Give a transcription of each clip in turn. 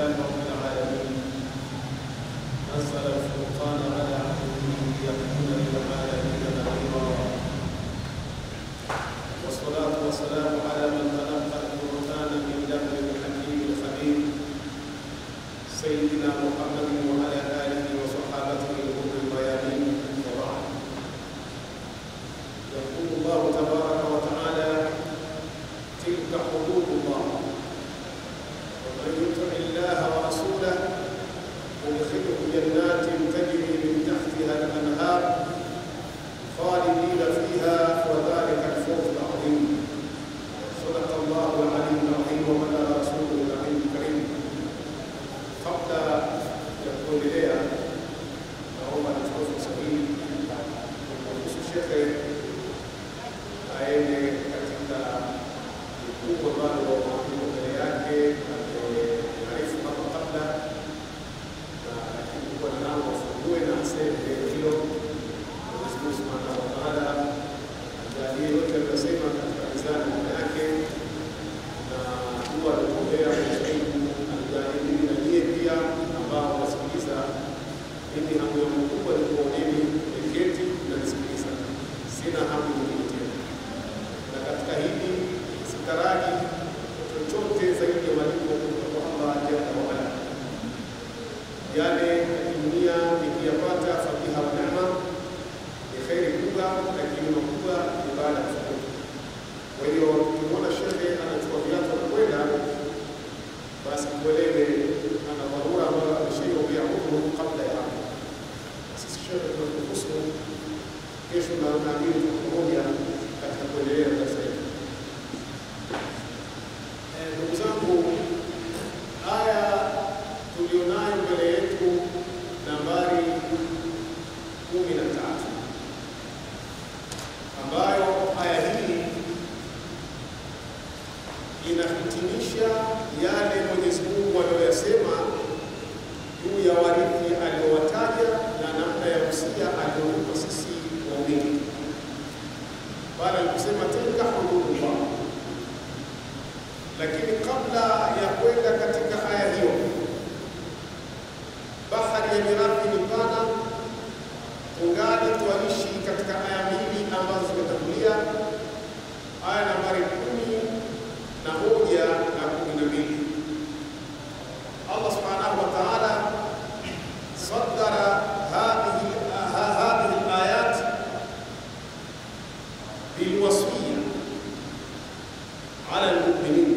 لله رب العالمين نزل الفرقان على عبده ليكون للعالمين نذيرا والصلاة والسلام على من تلقى القرآن من لدن الحكيم الخبير سيدنا محمد وعلى آله وصحابته الغر الميامين وبعد. يقول الله تبارك وتعالى: تلك حدود الله ومن يطع الله ورسوله يدخله جنات تجري من تحتها الأنهار خالدين فيها وذلك الفوز العظيم. صدق الله العلي العظيم وبلغ رسوله النبي الكريم. قبل يقول لي naomba nichukue fursa hii kumruhusu shekhe aende katika jukumu ambalo liko mbele yake aliarifu hapo kabla, na akikuwa na nao wafungue na aseme hilo. Mwenyezi Mungu Subhanahu wa Ta'ala ajalie yote aliyosema katika mizani yake, na dua aliombea Mwenyezi Mungu ajalie na nyie pia ambao wasikiliza. Mimi hamu yangu kubwa ni kuoneni mmeketi na nisikiliza, sina hamu nyingine tena, na katika hili sitaraji chochote zaidi ya malipo kutoka kwa Allah jalla wa ala. Yale ya dunia nikiyapata fabiha wa neema ni kheri kubwa, lakini makubwa ni baada ya kufuta. Kwa hiyo tukiona shekhe anachukua viatu na kwenda, basi tuelewe ana dharura ambayo ameshaiombea Mungu kabla ya hapo. Sisi shekhe tunakuhusu kesho na naamini pamoja katika kuendelea na darasa hili. Ndugu zangu, aya tulionayo mbele yetu nambari 13, ambayo aya hii inahitimisha yale Mwenyezi Mungu aliyoyasema juu ya warithi aliyowataja na namna ya usia aliyompa sisi waumini. Bali alikusema tilka hududullah. Lakini kabla ya kwenda katika aya hiyo, bahari ya mirathi ni pana, tungali tuishi katika aya mbili ambazo zimetangulia, aya nambari 11 na 12. Allah Subhanahu wa Ta'ala saddara hadhihi al-ayat bilwasiyya ala al-mu'minin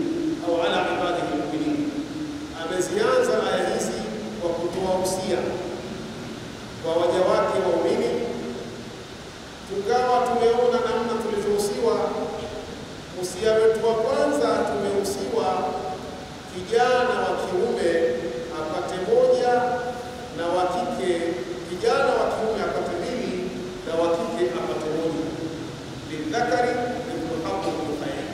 au ala ibadihi al-mu'minin. Amezianza aya hizi kwa kutoa usia kwa waja wake waumini. Tukawa tumeona namna tulivyohusiwa. Usia wetu wa kwanza, tumehusiwa kijana wa kiume apate moja na wa kike, kijana wa kiume apate mbili na wa kike apate moja. Lidhakari mithlu hadhi al-unthayayn.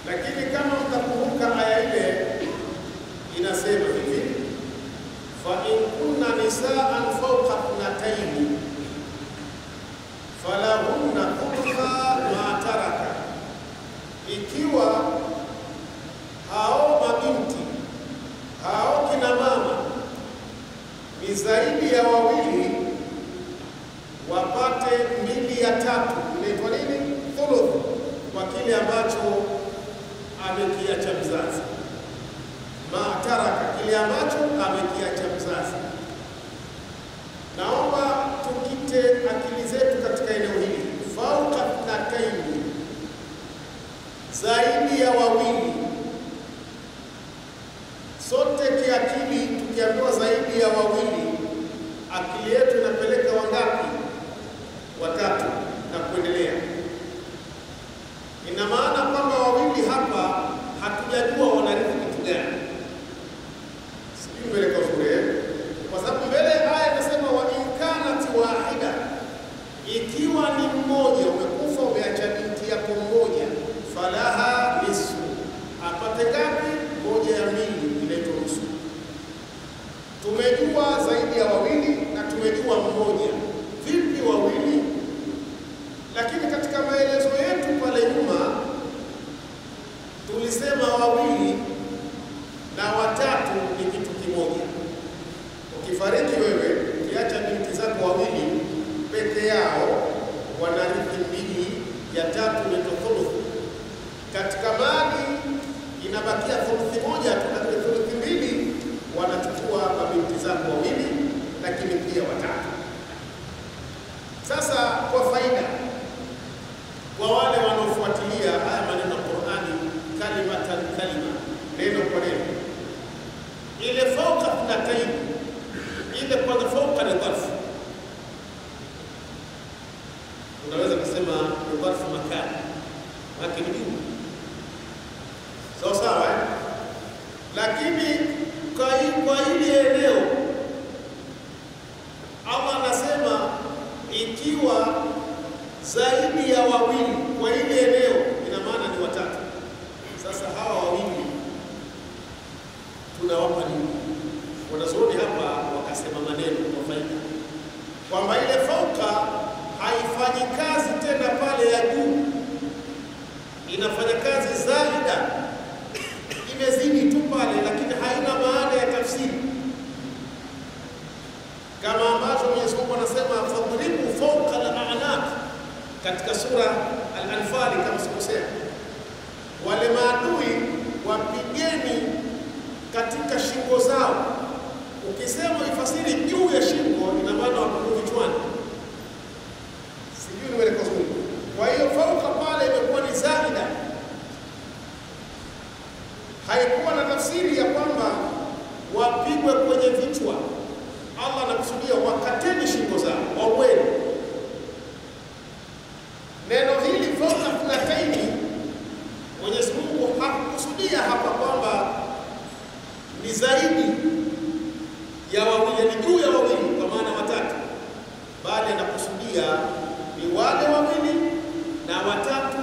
Lakini kama mtakumbuka aya ile inasema hivi: fa in kunna nisaan fawqa ithnatayn falahunna thulutha ma taraka. Ikiwa hao mabinti, hao kina mama ni zaidi ya wawili, wapate 2/3. Inaitwa nini? Thuluth, kwa kile ambacho amekiacha mzazi. Ma taraka, kile ambacho amekiacha mzazi. Naomba tukite akili zetu katika eneo hili. Fauqa ithnatayn, zaidi ya wawili. Sote kiakili tukiambiwa zaidi ya wawili, akili yetu inapeleka wangapi? Watatu na kuendelea. Ina maana kwamba wawili hapa hatujajua wanarithi kitu gani. Sijui mbele kwa shule, kwa sababu mbele aya inasema wa in kanat wahida, ikiwa ni mmoja umekufa, umeacha binti yako mmoja, falaha nisfu, apate ngapi? 1/2, inaitwa nusu. Tumejua zaidi ya wawili na tumejua mmoja. Vipi wawili? Lakini katika maelezo yetu pale nyuma katika mali inabakia thuluthi moja tu, na thuluthi mbili wanachukua mabinti zako wawili, lakini pia watatu. Sasa kwa faida kwa wale wanaofuatilia haya maneno ya Qur'ani, kalimatan kalima, neno kwa neno, ile fauka thnatayn, ile kwanza fauka ni dharf, unaweza kusema ni dharf makani, lakini juu sawa sawa, lakini kwa ile eneo Allah anasema ikiwa zaidi ya wawili kwa ile eneo, ina maana ni watatu. Sasa hawa wawili tunawapa nini? Wanazuoni hapa wakasema maneno kwa faida kwamba ile fauka haifanyi kazi tena pale ya juu, inafanya kazi zaida, imezidi tu pale, lakini haina maana ya tafsiri, kama ambacho Mwenyezi Mungu anasema fadribu fawqa al-a'naq katika sura Al-Anfal, kama sikosea, wale maadui wapigeni katika shingo zao. Ukisema ifasiri juu ya shingo, ina maana wapigwe vichwani, sijui nimeleka vizuri. Kwa hiyo fauka pale imekuwa ni zaida, haikuwa na tafsiri ya kwamba wapigwe kwenye vichwa. Allah anakusudia wakateni shingo zao, waueni. Neno hili fauka thnatayn, Mwenyezi Mungu hakukusudia hapa kwamba ni zaidi ya wawili, ni juu ya wawili kwa maana watatu, bali anakusudia ni wale wawili na watatu.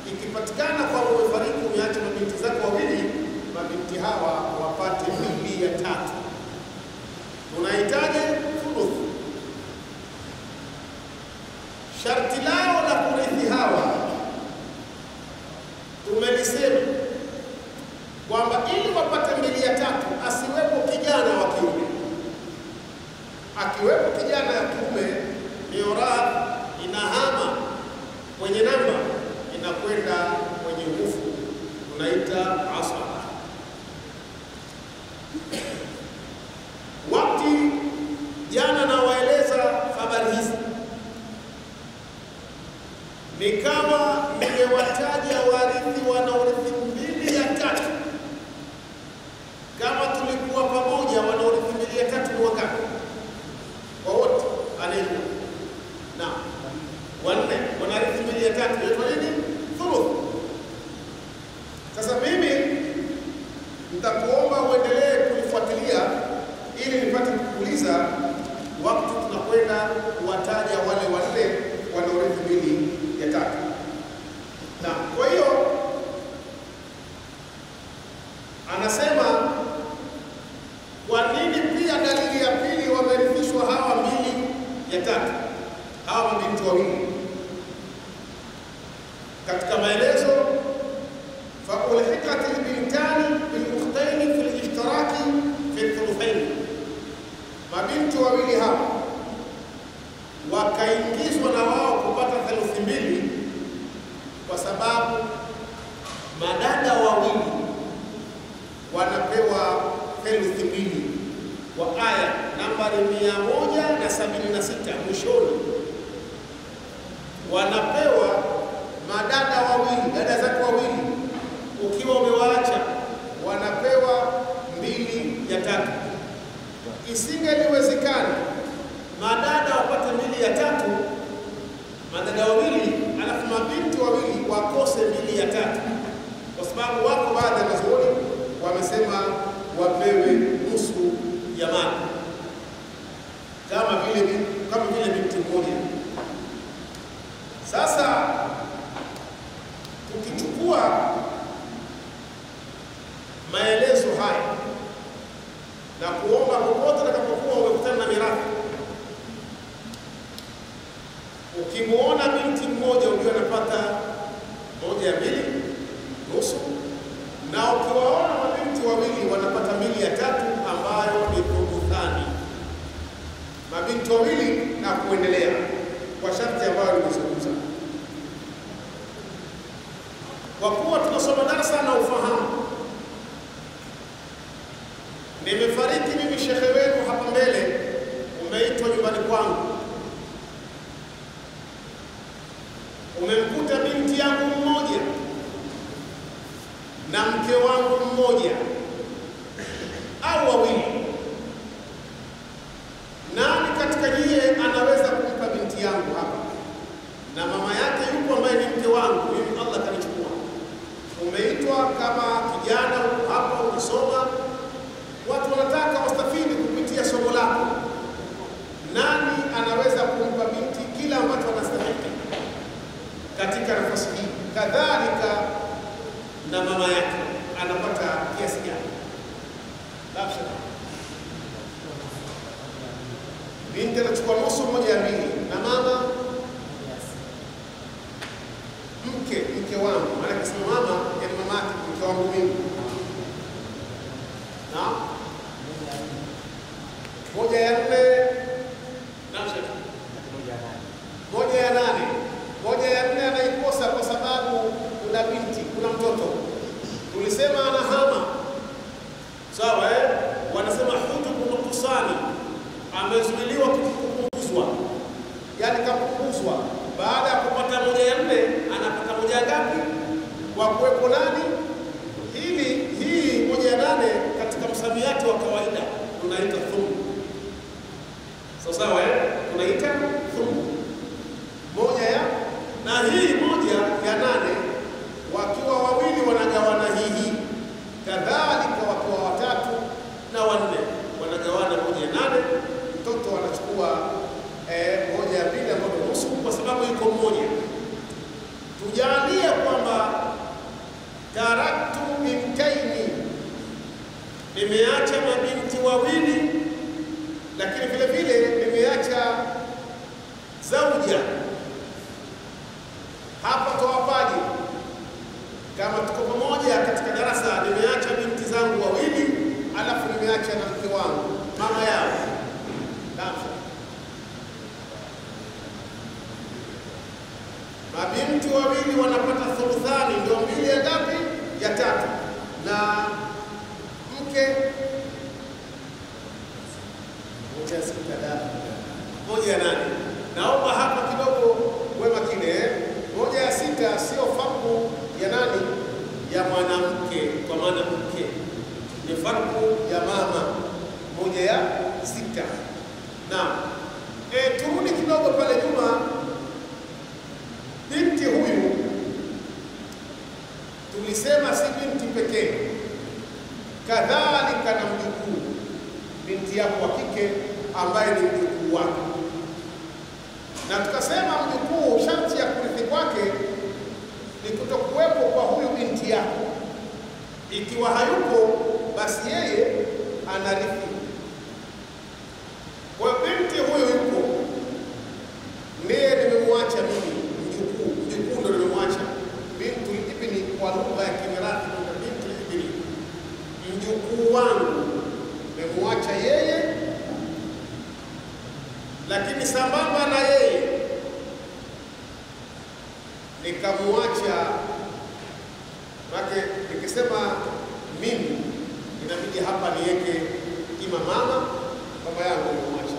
Ikipatikana kwa umefariki umeacha mabinti zako wawili, mabinti hawa wapate mbili ya tatu, tunahitaji thuluth. Sharti lao la kurithi hawa tumelisema kwamba ili wapate mbili ya tatu asiwepo kijana wa kiume. Akiwepo kijana wa kiume, mirathi inahama kwenye namba, inakwenda kwenye nguvu, tunaita asaba. Wakati jana nawaeleza habari hizi, ni kama nimewataja warithi wanaorithi mbili ya tatu. Kama tulikuwa pamoja, wanaorithi mbili ya tatu ni wangapi? Kwa wote alayhi na wanne wanarithi mbili ya tatu, inaitwa nini? Thuluth. Sasa mimi nitakuomba uendelee kunifuatilia ili nipate kukuuliza wakati tunakwenda kuwataja wale wanne wanaorithi mbili ya tatu. Na kwa hiyo anasema kwa nini pia dalili ya pili wamerithishwa hawa mbili ya tatu, hawa mabinti wawili. Katika maelezo, fa ulhiqat al-bintani bil-ukhtayn fi al-ishtiraki fi al-thuluthayn, mabinti wawili hawa wakaingizwa na wao kupata theluthi mbili, kwa sababu madada wawili wanapewa theluthi mbili kwa aya nambari 176 mwishoni. Wanapewa madada wawili, dada zako wawili ukiwa umewaacha, wanapewa mbili ya tatu. Isingeliwezekana madada wapate mbili ya tatu, madada wawili alafu mabinti wawili wakose mbili ya tatu, kwa sababu wako baadhi ya wanazuoni wamesema wapewe nusu ya mali, kama vile binti mmoja. Sasa tukichukua maelezo haya na kuomba popote utakapokuwa umekutana na mirathi, ukimuona binti mmoja ujue anapata moja ya mbili, nusu, na ukiwaona mabinti wawili wanapata mbili ya tatu, ambayo ni thuluthani, mabinti wawili na kuendelea, kwa sharti ambayo nimezungumza. Kwa kuwa nimefariki mimi shekhe wenu hapa mbele, umeitwa nyumbani kwangu, umemkuta binti yangu mmoja na mke wangu mmoja au wawili. Nani katika nyie anaweza kumpa binti yangu hapa? Na mama yake yupo ambaye ni mke wangu, mimi Allah kanichukua. Umeitwa kama kijana hapa, unasoma, watu wanataka wastafidi kupitia somo lako. Nani anaweza kumpa binti kila ambacho anastahili katika nafasi hii? Kadhalika na mama yake anapata kiasi gani? Labda binti anachukua nusu, moja ya mbili, na mama mke wangu, maana kisema mama yani mama yake, mke wangu mimi, na moja ya nne, moja ya nane. Moja ya nne anaikosa kwa sababu kuna binti, kuna mtoto. Tulisema anahama, sawa wanasema hujubu nukusani, amezuiliwa kupunguzwa, yani kapunguzwa. Baada ya kupata moja ya nne anapata moja ngapi? Kwa kuwepo nani? Hii moja ya nane katika msamiati wa kawaida tunaita thumu. Sawa tunaita thumu moja ya, na hii moja ya nane wakiwa wawili wanagawana hii. Kadhalika wakiwa watatu na wanne wanagawana moja ya nane. Mtoto anachukua moja ya mbili ambayo nusu, kwa sababu yuko mmoja. Tujalie kwamba taraktu bintaini, nimeacha mabinti wawili, lakini vile vile nimeacha zauja. Hapa tawapaje? Kama tuko pamoja katika darasa, nimeacha binti zangu wawili, alafu nimeacha na mke wangu, mama yao. Mabinti wawili wanapata thuluthani, ndio mbili ya ngapi? Ya tatu. Na mke moja ya nane. Naomba hapa kidogo uwe makini moja ya sita sio farku ya nani? Ya mwanamke, kwa maana mke ni farku ya mama. Moja ya sita. Na turudi kidogo pale nyuma. Binti huyu tulisema si binti pekee, kadhalika na mjukuu, binti yako wa kike ambaye ni mjukuu wako. Na tukasema mjukuu, sharti ya kurithi kwake ni kutokuwepo kwa huyu binti yako. Ikiwa hayupo, basi yeye anarithi. Kwa binti huyu yupo, ndiye nimemwacha mimi, mjukuu ndo nimemwacha. Bintu ibni kwa lugha ya Kimirathi ndio bintu ibni, mjukuu wangu nimemwacha yeye, lakini sambamba na yeye nikamwacha. Maana nikisema mimi inabidi hapa niweke ima mama, baba yangu nimemwacha.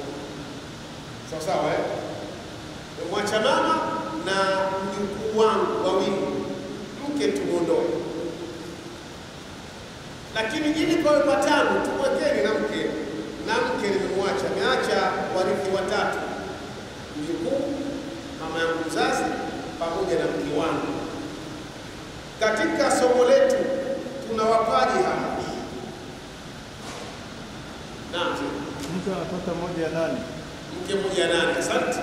Sawa nimemwacha mama na mjukuu wangu wawili, mke tumuondoe. Lakini ili kwa patano tumwekeni na mke nimemwacha, niacha warithi watatu: mjukuu, mama yangu mzazi, pamoja na mke wangu. Katika somo letu tunawapaji hapa. Naam, mtu anapata moja ya nane, mke moja ya nane. Asante.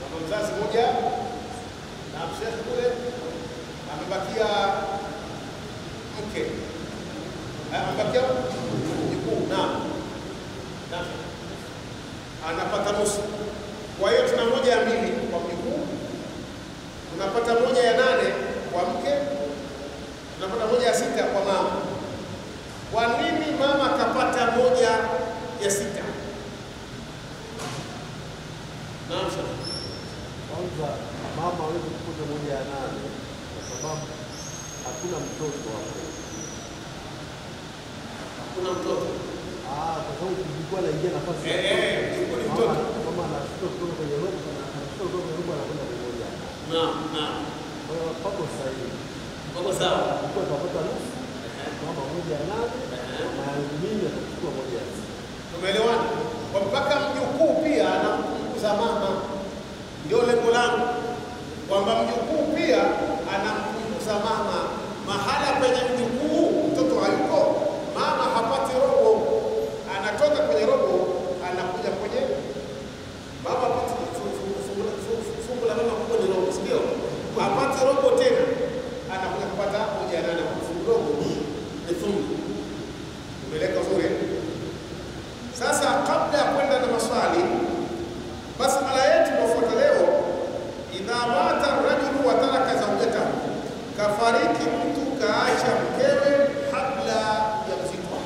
Mama mzazi moja na mshekhe kule amebakia mke, amebakia mjukuu. Naam, anapata nusu. Kwa hiyo tuna moja ya mbili kwa mjukuu, tunapata moja ya nane kwa mke, tunapata moja ya sita kwa mama. Kwa nini mama akapata moja ya sita? Naam, kwanza mama hawezi kupata moja ya nane kwa sababu hakuna mtoto hapo. kuna mtoto. Kwa sababu kulikuwa na ingia nafasi. Mjukuu ni mtoto. Kama anashika kutoka kwenye robo na anashika kutoka kwenye robo anakwenda pamoja. Naam. Kwa hiyo pako sahihi. Pako sawa. Kwa tutapata nusu. Kama moja ya 8 na mimi atachukua moja ya 6. Tumeelewana? Kwa mpaka mjukuu pia anampunguza mama. Ndio lengo langu. Kwamba mjukuu pia anampunguza mama. Mahala penye mjukuu mtoto hayuko, mama hapati robo. Anatoka kwenye robo, anakuja kwenye baba hapati fungu la mama kubwa ni robo, sio? Hapati robo tena. Anakuja kupata moja na fungu robo ni fungu. Umeleka uzuri. Sasa kabla ya kwenda na maswali, masala yetu inayofuata leo, idha mata ar-rajulu wa taraka zawjatahu, kafariki mtu kaacha mkewe kabla ya mzito.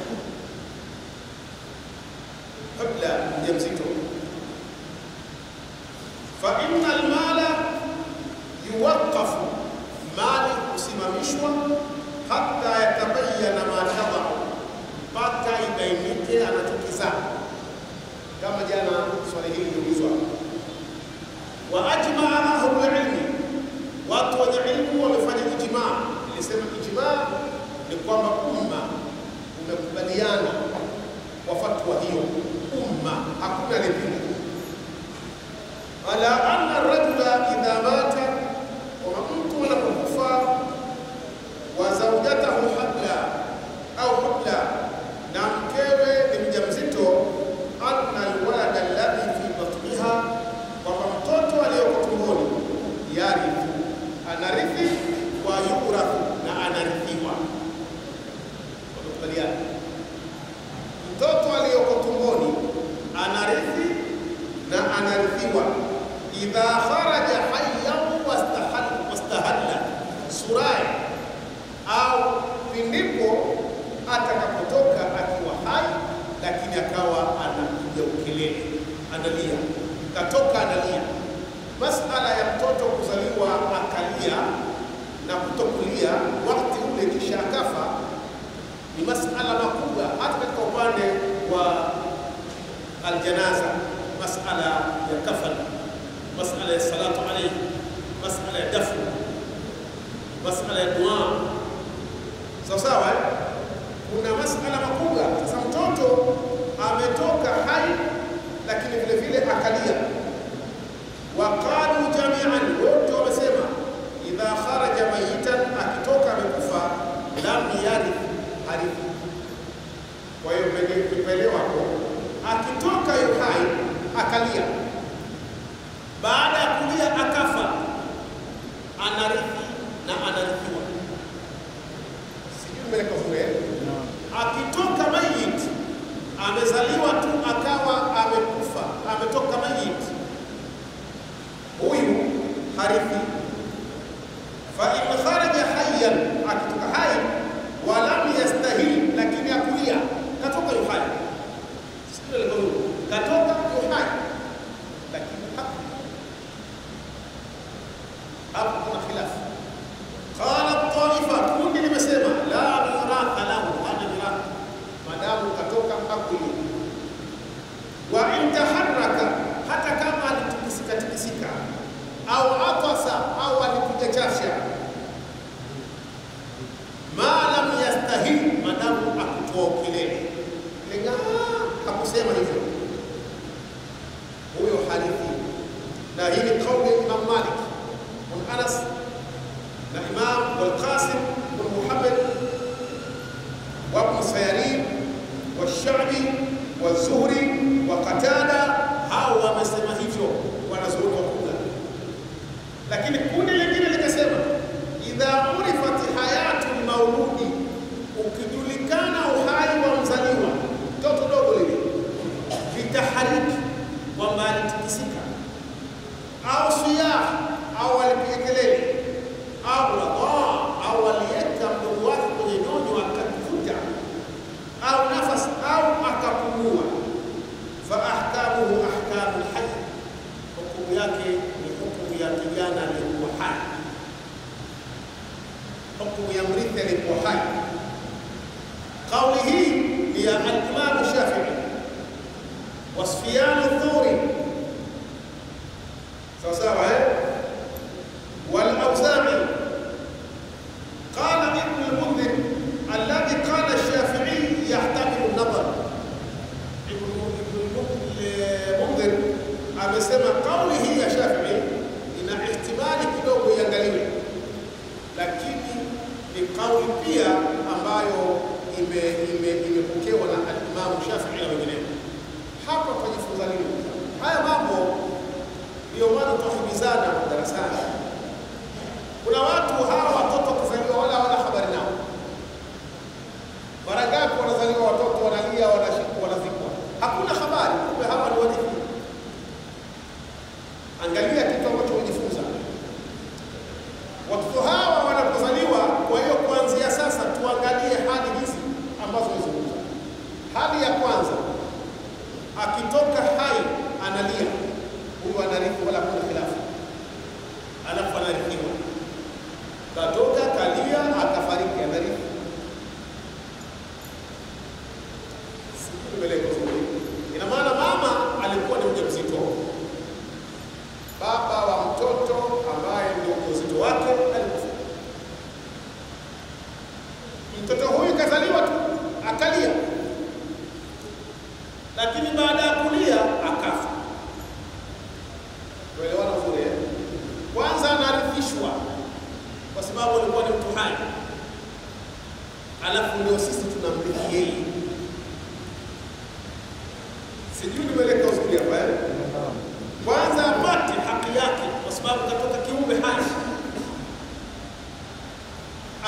Kabla ya mzito. Fa inna al-mala yuwaqqafu, mali kusimamishwa hatta yatabayyana ma tadau, mpaka ibainike anachokizaa. Kama jana swali hili liliulizwa. Wa ajmaa ahlul ilmi, watu wenye ilmu wamefanya ijmaa. Nilisema ijmaa ni kwamba umma umekubaliana kwa fatwa hiyo, umma hakuna alipinga, ala anna ar-rajula idha mata, wa mtu anapokufa, wa zawjatahu habla au habla, na mkewe ni mjamzito, anna alwalada alladhi fi batniha, kwamba mtoto aliyoko tumboni yarithu, anarithi, wa yurathu, na anarithiwa. Wamekubaliana mtoto aliyoko tumboni anarithi na anarithiwa. Idha kharaja hayyan wastahalla surai, au pindipo atakapotoka akiwa hai lakini akawa anapiga ukelele, analia, katoka analia. Masala ya mtoto kuzaliwa akalia na kutokulia wakati ule kisha akafa ni masala makubwa, hata katika upande wa aljanaza, masala ya kafan, masala ya salatu alayhi, masala ya dafu, masala ya dua. Sawa? Kuna masala makubwa. Sasa mtoto ametoka hai lakini vile vile akalia. Waqalu jami'an, wote wamesema idha kharaja mayitan, akitoka amekufa, lam yarith, harithi. Kwa hiyo mmenielewa hapo? Akitoka yu hai akalia, baada ya kulia akafa, anarithi na anarithiwa. Sijui mmeleka vile. Akitoka mayit, amezaliwa tu akawa amekufa, ametoka mayit, huyu harithi. Fa in kharaja hayyan, akitoka hai, wa lam yastahil, lakini akulia, katoka yu hai, sio ile kwa katoka yu hai lakini hapo kuna khilafu. Qala at-taifa, kundi limesema la miratha lahu, hana mirathi madamu katoka hakulia. Wa in taharraka, hata kama alitikisika au atasa au alipiga chafya, ma lam yastahil, madamu akutoa ukelele, lenga hakusema hivyo, huyo harithi. Na hii ni kauli ya Imam Malik bin Anas na Imam al-Qasim bin Muhammad wa Ibn Sayarin wa Sha'bi wa Zuhri wa Qatada, hao wamesema hivyo wanazuoni wakubwa. Lakini kundi lingine likasema idha urifat hayatul mauludi, ukijulikana uhai wa mzaliwa, mtoto dogo lile, litahariki, kwamba alitikisika au siyah au alipiga kelele au radhaa au aliweka mdomo wake kwenye nyonyo akakuvuta au nafasi au akapumua, fa ahkamuhu ahkamul hayy, hukumu yake ni hukumu ya kijana aliyekuwa hai, hukumu ya mrithi aliyekuwa hai. Kauli hii ni ya al-Imam Shafi'i wa Sufyan ath-Thawri, sawa wal-Awza'i. Qala Ibn al-Mundhir alladhi qala ash-Shafi'i yahtamilu an-nadhar. Ibn al-Mundhir amesema kauli hii ya Shafi'i ina ihtimali kidogo iangaliwe, lakini ni kauli pia ambayo imepokewa na al-Imam Shafi'i na wengineo. Hapa tunajifunza nini? Haya mambo ndio maana tunahimizana darasani. Kuna watu hawa watoto kuzaliwa wala habari nao. Mara ngapi wanazaliwa watoto wanalia, wanashikwa, wanazikwa, hakuna habari, kumbe hawa ni wadithi. Angalia kitu ambacho unajifunza. Watoto hawa wanapozaliwa, kwa hiyo kuanzia sasa tuangalie hali hizi ambazo tunazungumza. Hali ya kwanza, akitoka hai analia, huyu anarithi wala kuna khilafu. Alafu anarithiwa. Katoka kalia akafariki anarithi. Ina maana mama alikuwa ni mjamzito, baba wa mtoto ambaye ndio mjamzito wake alikufa. Mtoto huyu kazaliwa tu akalia, lakini baada ya kulia akafa. Tuelewana vizuri eh? Kwanza anarithishwa kwa sababu alikuwa ni mtu hai, alafu ndio sisi tunamrithi yeye. Sijui nimeleka uzuri hapa eh? Kwanza apate haki yake kwa sababu katoka kiumbe hai,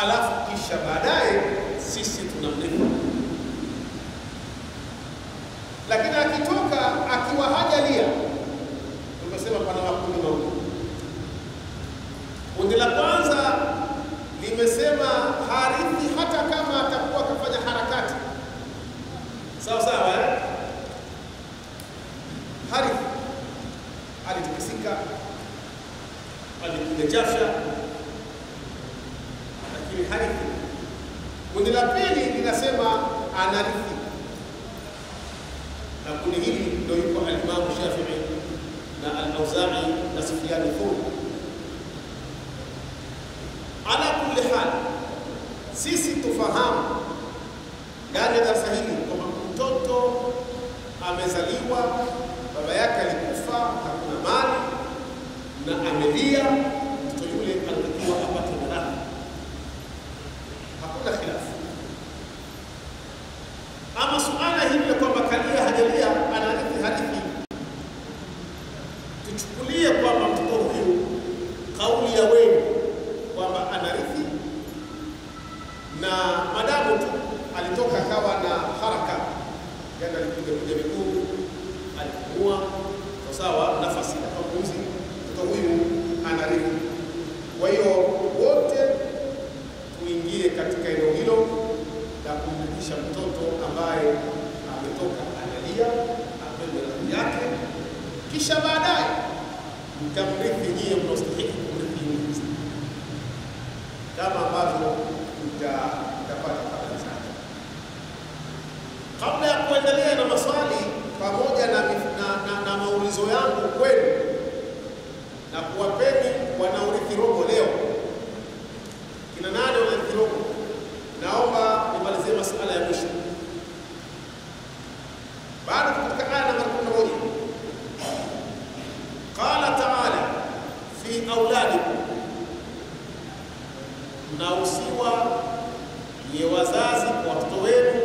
alafu kisha baadaye sisi tunamrithi. Lakini akitoka akiwa hajalia, tumesema pana makundi mawili. Kundi la kwanza limesema harithi hata kama atakuwa akafanya harakati. Sawa eh? Harithi alitikisika, alipiga chafya, lakini harithi. Kundi la pili linasema anarithi, na kundi hili ndio yuko al-Imam Shafi'i na al-Awza'i na Sufyan ath-Thawri. Ala kulli hal, sisi tufahamu ndani ya darasa hili kwamba mtoto amezaliwa, baba yake alikufa, hakuna mali na amelia, mtoto yule anatakiwa apate mirathi. Hakuna khilafu. Ama suala hili kwamba kalia hajalia anarithi hadithi, tuchukulie kwamba mtoto huyu kauli ya wengi kwamba anarithi, na madamu tu alitoka akawa na haraka, yani alipiga miguu, alipumua sawa, nafasi ya pumzi, mtoto huyu anarithi. Kwa hiyo wote tuingie katika eneo hilo la kumrudisha mtoto ambaye ametoka analia, apende radhi yake, kisha baadaye mtamrithi nyie mnaostahili kumrithi yule, kama ambavyo tutapata habari zake. Kabla ya kuendelea na maswali pamoja na maulizo yangu kwenu na kuwapeni wanaurithi robo leo, kina nani wanaurithi robo, naomba nimalizie masuala ya mwisho. Baada katika aya namba 11, qala ta'ala fi auladikum, mnausiwa ye wazazi kwa watoto wenu,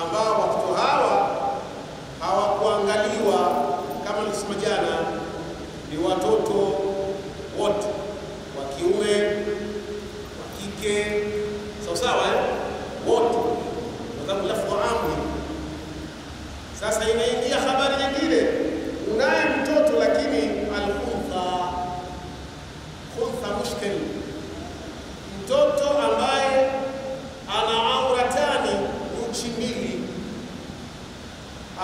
ambao watoto hawa hawakuangaliwa kama nilisema jana, ni watoto wote wa kiume, wa kike, sawa wote, kwa sababu lafdhu amri. Sasa inaingia habari nyingine, unaye mtoto lakini al-untha mushkil, mtoto ambaye ana auratani, nchi mbili,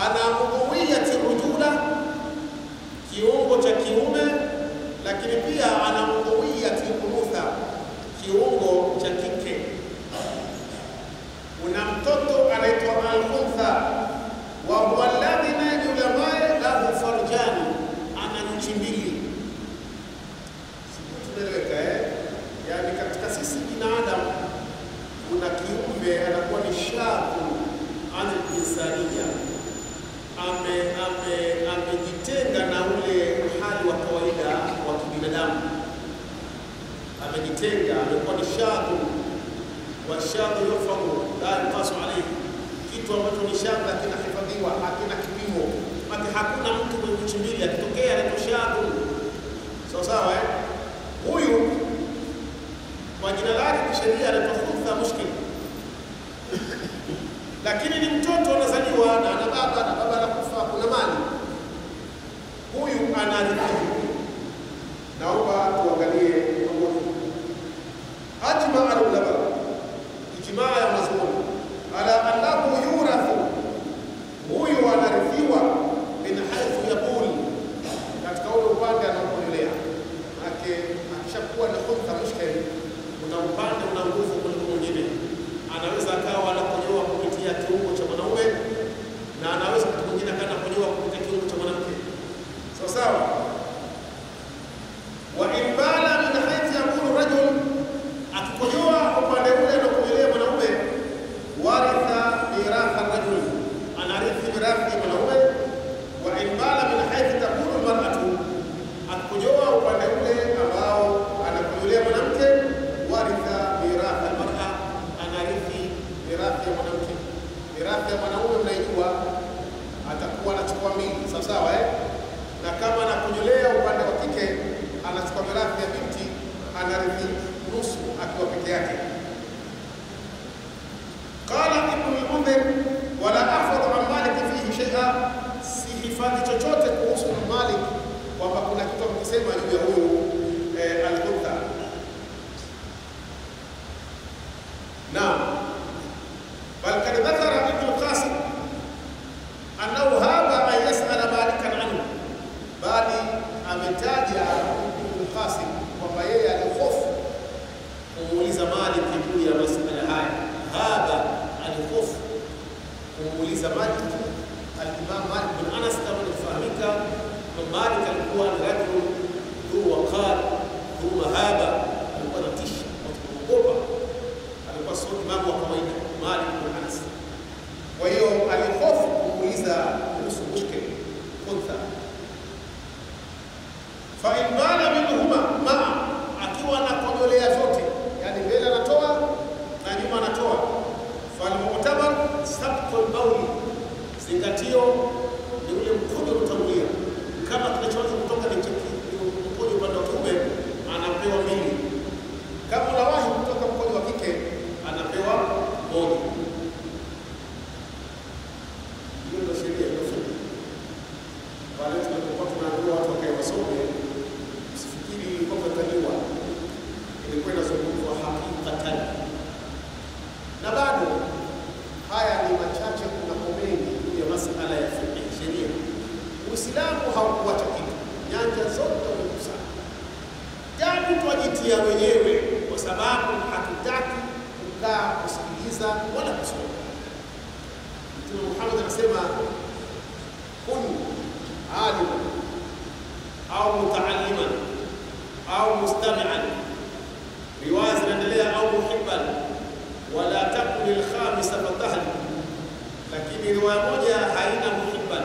ana udhuwiyati rujula, kiungo cha kiume, lakini pia ana udhuwiyati unutha, kiungo cha kike. Una mtoto kiumbe anakuwa ni shaku al-insania, amejitenga na ule hali wa kawaida wa kibinadamu, amejitenga, amekuwa ni shaku wa shaku yufahu la yuqasu alayhi, kitu ambacho ni shaku kinahifadhiwa, hakina kipimo, hakuna mtu mwenye kuchimbili akitokea anaitwa shaku. Sawa huyu kwa jina lake kisheria anaitwa khutha mushkil, lakini ni mtoto anazaliwa na ana baba na baba anakufa, kuna mali, huyu anarithi. Naomba tuangalie ajma al-ulama, ijmaa ya wanazuoni ala annahu yurathu, huyu anarithiwa min haythu yaqul, katika ule upande anaokolelea. Akishakuwa ni khutha mushkil, kuna upande una nguvu kuliko mwingine. Anaweza akawa anakonyoa kupitia kiungo cha mwanaume na anaweza wakati mwingine anakonyoa kupitia kiungo cha mwanamke. Sawa. Wa imbala min haythu yaqulu rajul, akikonyoa upande ule anakonyoa mwanaume, waritha miratha rajul, anarithi mirathi ya mwanaume. Wa imbala min haythu taqulu almar'atu, akikonyoa upande ule ambao anakonyoa mwanamke, waritha miratha almar'a, anarithi mirathi ya mwanamke. Mirathi ya mwanaume mnaijua, atakuwa anachukua mbili, sawa na kama anakunyolea upande wa kike anachukua mirathi ya binti, anarithi nusu akiwa peke yake. Qala Ibn al-Mundhir wala ahfadhu an Malik fihi shay'a, si hifadhi chochote kuhusu Malik kwamba kuna kitu akisema juu ya huyu al-Khutha. Naam, bal kad dhakara Ibn al-Qasim annahu haba an yas'ala Malikan anhu, bali ametaja Ibn al-Qasim kwamba yeye alihofu kumuuliza Malik juu ya masala haya. Haba alihofu kumuuliza Malik. Al-Imam Malik bin Anas kama inafahamika, Malik alikuwa ni rajul dhu waqar dhu mahaba, alikuwa anatisha watu kuogopa, alikuwa sio imamu wa kawaida Malik bin Anas. Kwa hiyo alihofu kumuuliza kuhusu mushkil khutha. Fa in bala minhuma ma, akiwa anakojolea zote, yani mbele anatoa na nyuma anatoa, fal mu'tabar sabqul bawl, zingatio ni ule mkojo utangulia. Kama kinachoanza kutoka ni mkojo upande wa kiume, anapewa mbili. Kama unawahi kutoka mkojo wa kike, anapewa moja. Hiyo ndio sheria ya fiqh. Wale tunapokuwa tunaambiwa watu wakae wasome, usifikiri kwamba taliwa, ilikuwa inazungumzwa hakikatan. Na bado haya ni machache, kuna mengi juu ya masuala ya fiqh sheria. Uislamu haukuacha kitu, nyanja zote umekusanya. Jambo twajitia wenyewe kwa sababu hatutaki kukaa kusikiliza wala kusoma. Mtume Muhammad anasema kun aliman au mutaalliman au mustami'an, riwaya zinaendelea au muhibban wala takun al-khamisa fatahli, lakini riwaya moja haina muhibban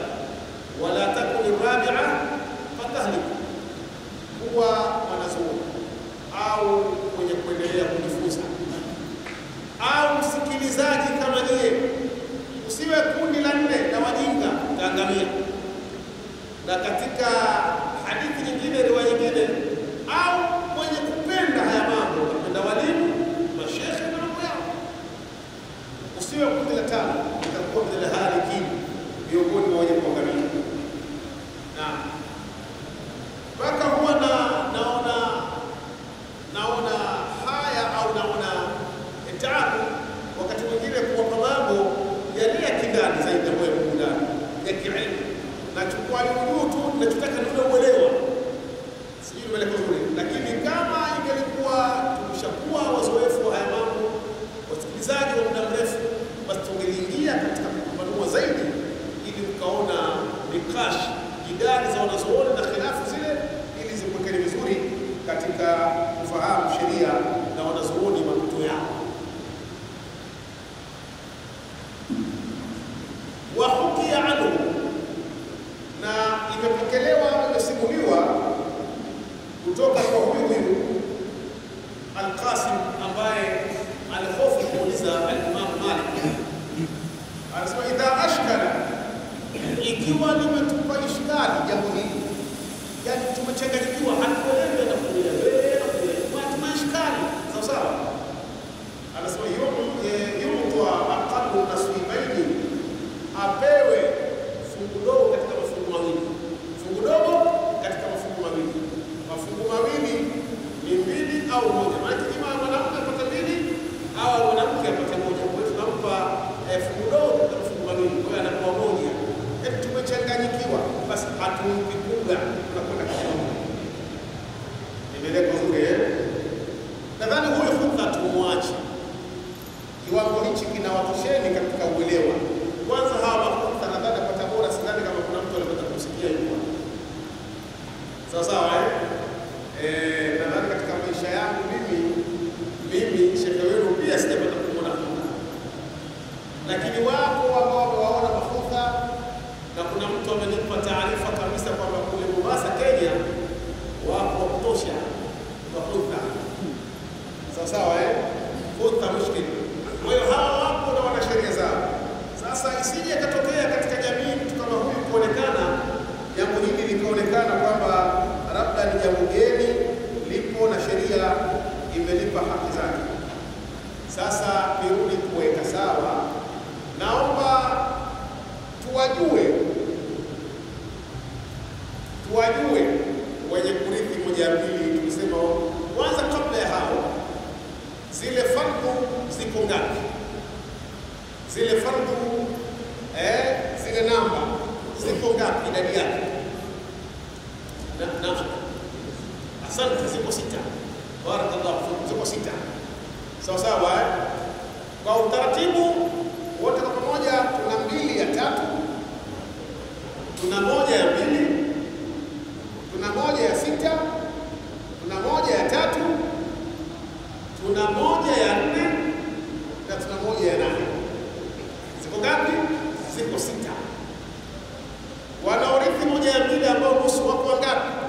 wala takun al-rabi'a fatahli, huwa mwanazuoni au mwenye kuendelea kujifunza au msikilizaji kama yeye. Usiwe kundi la nne la wajinga, utaangamia. Na katika hadithi nyingine, riwaya nyingine, au mwenye kupenda haya mambo, kupenda walimu, mashekhe na mambo yao. Usiwe kundi la tano, utakuwa kundi la halikin, miongoni mwa wenye kuangamia. Naam, mpaka huwa naona haya au naona taabu wakati mwingine kuwapa mambo yale ya kindani zaidi ya moyo ndani ya kielimu. Nachukua juu tu, nachotaka ndio uelewa, sijui mbele kuzuri. Lakini kama ingelikuwa tumeshakuwa wazoefu haya mambo, wasikilizaji wa muda mrefu, basi tungeliingia katika kupambanua zaidi, ili mkaona nikash jidali za wanazuoni na khilafu zile, ili zipokele vizuri katika kufahamu sheria na wanazuoni mapito yao. ikiwa limetupa ishkali jambo hili, yani tumechanganyikiwa, hatuelewi na kuelewa tuna ishkali sawa sawa, anasema yumtoa aqallu nasibaini, apewe fungu dogo katika mafungu mawili. Fungu dogo katika mafungu mawili, mafungu mawili ni mbili au moja, maana kama mwanamke apata mbili au mwanamke apata moja, kwa hiyo tunampa fungu dogo katika mafungu mawili, kwa hiyo anakuwa moja. Tumechanganyikiwa, basi hatumpi kunga, tunakwenda kidogo. Nimeleka uzuri nadhani huyo khutha tumwache, kiwango hichi kinawatosheni katika uelewa. Kwanza hawa khutha nadhani apata bora, sidhani kama kuna mtu anapata kusikia hivyo sawa sawa. Nadhani katika maisha yangu mimi shekhe wenu pia sijapata kumwona khutha, lakini wapo ambao wamewaona makhutha, na kuna mtu amenipa taarifa kabisa kwamba kule Mombasa Kenya wapo wa kutosha wa khutha sawa sawa. Khutha mushkili. Kwa hiyo hawa wapo na wana sheria zao. Sasa isije katokea katika jamii mtu kama huyu kuonekana jambo hili likaonekana kwamba labda ni jambo geni lipo na sheria imelipa haki zake. Sasa nirudi kuweka sawa, naomba tuwajue wenye kurithi moja mbili. Tulisema kwanza, kabla ya hao, zile fardhu ziko ngapi? Zile fardhu zile namba ziko ngapi, idadi yake? Na asante, ziko 6. Barakallahu fikum, ziko 6 sawa sawa. Kwa utaratibu wote kwa pamoja tuna 2 ya 3, tuna 1 ya 2, tuna 1 ya 6, tuna 1 ya 3, tuna 1 ya 4 na tuna 1 ya 8. Ziko ngapi? Ziko 6. Wanaorithi 1 ya 2 ambao nusu wako ngapi?